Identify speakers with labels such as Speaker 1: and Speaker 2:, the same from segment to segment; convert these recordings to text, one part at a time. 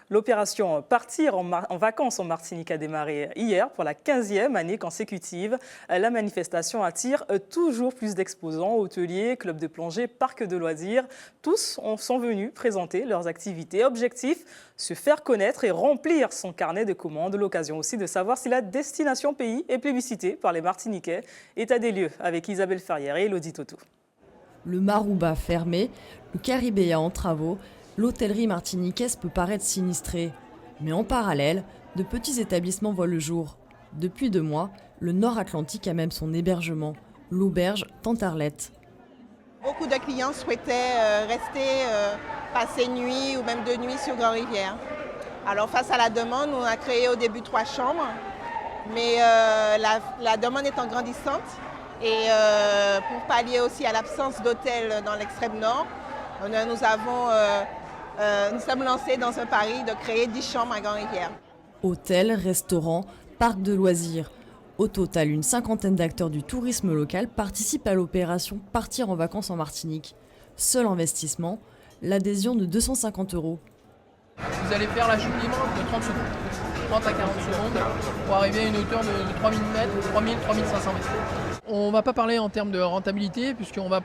Speaker 1: L'opération Partir en vacances en Martinique a démarré hier pour la 15e année consécutive. La manifestation attire toujours plus d'exposants, hôteliers, clubs de plongée, parcs de loisirs. Tous sont venus présenter leurs activités. Objectif, se faire connaître et remplir son carnet de commandes. L'occasion aussi de savoir si la destination pays est plébiscitée par les Martiniquais. État des lieux avec Isabelle Ferrière et Elodie Totou.
Speaker 2: Le Marouba fermé, le Caribéa en travaux, l'hôtellerie martiniquaise peut paraître sinistrée. Mais en parallèle, de petits établissements voient le jour. Depuis 2 mois, le Nord Atlantique a même son hébergement, l'auberge Tantarlette.
Speaker 3: Beaucoup de clients souhaitaient rester, passer nuit ou même 2 nuits sur Grand-Rivière. Alors face à la demande, on a créé au début 3 chambres, mais la demande étant grandissante, et pour pallier aussi à l'absence d'hôtels dans l'extrême nord, nous sommes lancés dans un pari de créer 10 chambres à Grand-Rivière.
Speaker 2: Hôtels, restaurants, parcs de loisirs. Au total, une 50aine d'acteurs du tourisme local participent à l'opération Partir en vacances en Martinique. Seul investissement, l'adhésion de 250 €.
Speaker 4: Vous allez faire la chute libre de 30 secondes, 30 à 40 secondes, pour arriver à une hauteur de 3000 mètres, 3500 mètres. On ne va pas parler en termes de rentabilité, puisqu'on va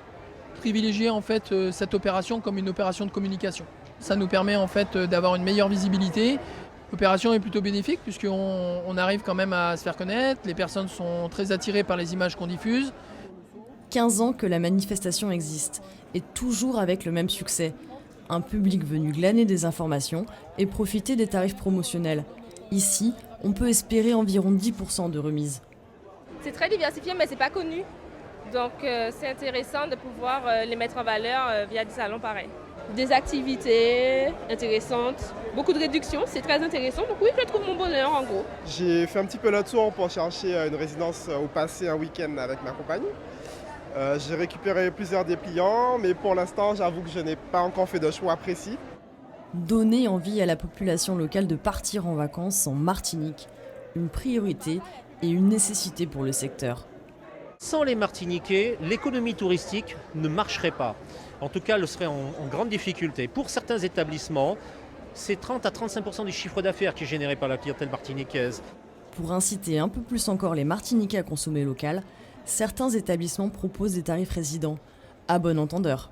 Speaker 4: privilégier en fait cette opération comme une opération de communication. Ça nous permet en fait d'avoir une meilleure visibilité. L'opération est plutôt bénéfique, puisqu'on arrive quand même à se faire connaître, les personnes sont très attirées par les images qu'on diffuse.
Speaker 2: 15 ans que la manifestation existe, et toujours avec le même succès. Un public venu glaner des informations et profiter des tarifs promotionnels. Ici, on peut espérer environ 10% de remise.
Speaker 5: C'est très diversifié, mais c'est pas connu. Donc c'est intéressant de pouvoir les mettre en valeur via des salons pareils. Des activités intéressantes, beaucoup de réductions, c'est très intéressant. Donc oui, je trouve mon bonheur en gros.
Speaker 6: J'ai fait un petit peu le tour pour chercher une résidence ou passer un week-end avec ma compagne. J'ai récupéré plusieurs dépliants, mais pour l'instant, j'avoue que je n'ai pas encore fait de choix précis.
Speaker 2: Donner envie à la population locale de partir en vacances en Martinique, une priorité et une nécessité pour le secteur.
Speaker 7: Sans les Martiniquais, l'économie touristique ne marcherait pas. En tout cas, elle serait en grande difficulté. Pour certains établissements, c'est 30 à 35% du chiffre d'affaires qui est généré par la clientèle martiniquaise.
Speaker 2: Pour inciter un peu plus encore les Martiniquais à consommer local, certains établissements proposent des tarifs résidents, à bon entendeur.